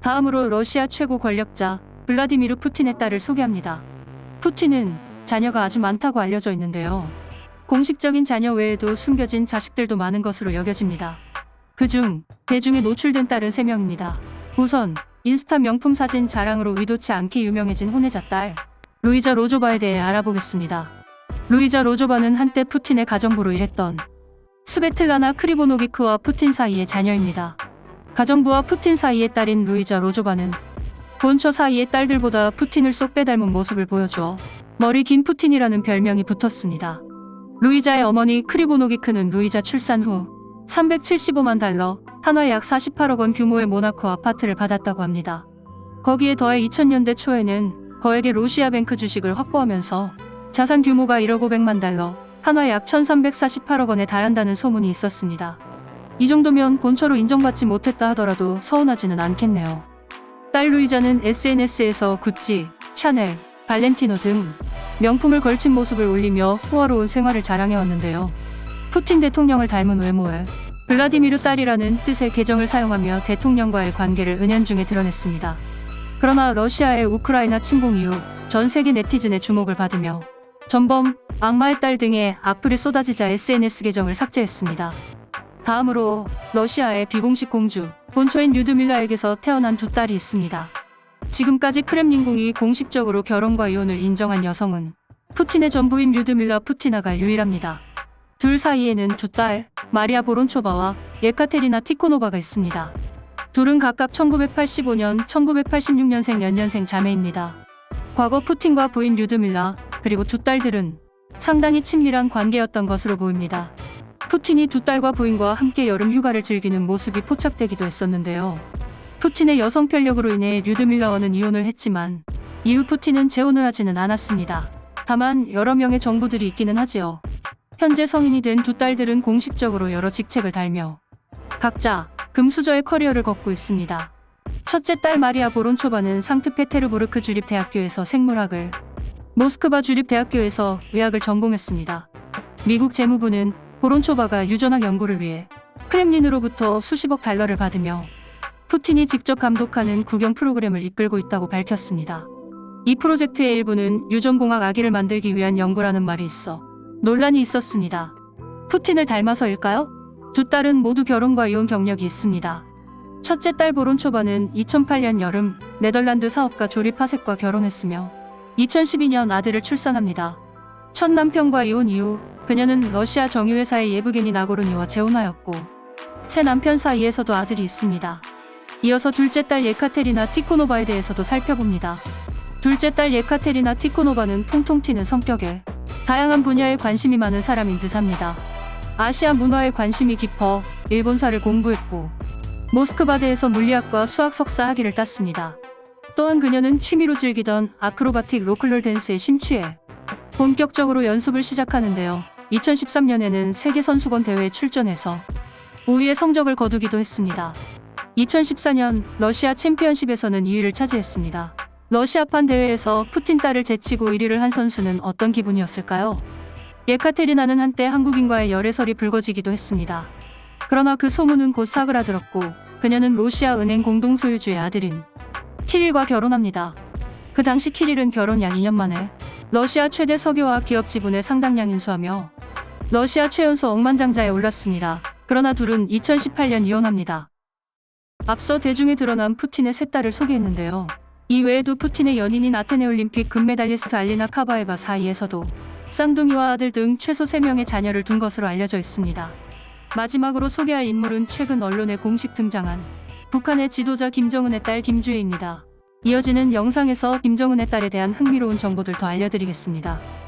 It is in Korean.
다음으로 러시아 최고 권력자 블라디미르 푸틴의 딸을 소개합니다. 푸틴은 자녀가 아주 많다고 알려져 있는데요. 공식적인 자녀 외에도 숨겨진 자식들도 많은 것으로 여겨집니다. 그중 대중에 노출된 딸은 3명입니다. 우선 인스타 명품 사진 자랑으로 의도치 않게 유명해진 혼외자 딸 루이자 로조바에 대해 알아보겠습니다. 루이자 로조바는 한때 푸틴의 가정부로 일했던 스베틀라나 크리보노기크와 푸틴 사이의 자녀입니다. 가정부와 푸틴 사이의 딸인 루이자 로조바는 본처 사이의 딸들보다 푸틴을 쏙 빼닮은 모습을 보여주어 머리 긴 푸틴이라는 별명이 붙었습니다. 루이자의 어머니 크리보노기크는 루이자 출산 후 375만 달러, 한화 약 48억 원 규모의 모나코 아파트를 받았다고 합니다. 거기에 더해 2000년대 초에는 거액의 로시아뱅크 주식을 확보하면서 자산 규모가 1억 500만 달러, 한화 약 1348억 원에 달한다는 소문이 있었습니다. 이 정도면 본처로 인정받지 못했다 하더라도 서운하지는 않겠네요. 딸 루이자는 SNS에서 구찌, 샤넬, 발렌티노 등 명품을 걸친 모습을 올리며 호화로운 생활을 자랑해왔는데요. 푸틴 대통령을 닮은 외모에 블라디미르 딸이라는 뜻의 계정을 사용하며 대통령과의 관계를 은연중에 드러냈습니다. 그러나 러시아의 우크라이나 침공 이후 전 세계 네티즌의 주목을 받으며 전범, 악마의 딸 등의 악플이 쏟아지자 SNS 계정을 삭제했습니다. 다음으로 러시아의 비공식 공주, 본처인 류드밀라에게서 태어난 두 딸이 있습니다. 지금까지 크렘린궁이 공식적으로 결혼과 이혼을 인정한 여성은 푸틴의 전부인 류드밀라 푸티나가 유일합니다. 둘 사이에는 두 딸, 마리아 보론초바와 예카테리나 티코노바가 있습니다. 둘은 각각 1985년, 1986년생 연년생 자매입니다. 과거 푸틴과 부인 류드밀라, 그리고 두 딸들은 상당히 친밀한 관계였던 것으로 보입니다. 푸틴이 두 딸과 부인과 함께 여름 휴가를 즐기는 모습이 포착되기도 했었는데요. 푸틴의 여성 편력으로 인해 류드밀라와는 이혼을 했지만 이후 푸틴은 재혼을 하지는 않았습니다. 다만 여러 명의 정부들이 있기는 하지요. 현재 성인이 된 두 딸들은 공식적으로 여러 직책을 달며 각자 금수저의 커리어를 걷고 있습니다. 첫째 딸 마리아 보론초바는 상트페테르부르크 주립대학교에서 생물학을, 모스크바 주립대학교에서 의학을 전공했습니다. 미국 재무부는 보론초바가 유전학 연구를 위해 크렘린으로부터 수십억 달러를 받으며 푸틴이 직접 감독하는 국영 프로그램을 이끌고 있다고 밝혔습니다. 이 프로젝트의 일부는 유전공학 아기를 만들기 위한 연구라는 말이 있어 논란이 있었습니다. 푸틴을 닮아서일까요? 두 딸은 모두 결혼과 이혼 경력이 있습니다. 첫째 딸 보론초바는 2008년 여름 네덜란드 사업가 조리 파색과 결혼했으며 2012년 아들을 출산합니다. 첫 남편과 이혼 이후 그녀는 러시아 정유회사의 예브게니 나고르니와 재혼하였고 새 남편 사이에서도 아들이 있습니다. 이어서 둘째 딸 예카테리나 티코노바에 대해서도 살펴봅니다. 둘째 딸 예카테리나 티코노바는 통통 튀는 성격에 다양한 분야에 관심이 많은 사람인 듯합니다. 아시아 문화에 관심이 깊어 일본사를 공부했고 모스크바대에서 물리학과 수학 석사 학위를 땄습니다. 또한 그녀는 취미로 즐기던 아크로바틱 로클롤 댄스에 심취해 본격적으로 연습을 시작하는데요. 2013년에는 세계선수권 대회에 출전해서 5위의 성적을 거두기도 했습니다. 2014년 러시아 챔피언십에서는 2위를 차지했습니다. 러시아판 대회에서 푸틴 딸을 제치고 1위를 한 선수는 어떤 기분이었을까요? 예카테리나는 한때 한국인과의 열애설이 불거지기도 했습니다. 그러나 그 소문은 곧 사그라들었고 그녀는 러시아 은행 공동소유주의 아들인 키릴과 결혼합니다. 그 당시 키릴은 결혼 약 2년 만에 러시아 최대 석유화학 기업 지분의 상당량 인수하며 러시아 최연소 억만장자에 올랐습니다. 그러나 둘은 2018년 이혼합니다. 앞서 대중에 드러난 푸틴의 세 딸을 소개했는데요. 이 외에도 푸틴의 연인인 아테네 올림픽 금메달리스트 알리나 카바에바 사이에서도 쌍둥이와 아들 등 최소 3명의 자녀를 둔 것으로 알려져 있습니다. 마지막으로 소개할 인물은 최근 언론에 공식 등장한 북한의 지도자 김정은의 딸 김주혜입니다. 이어지는 영상에서 김정은의 딸에 대한 흥미로운 정보들 더 알려드리겠습니다.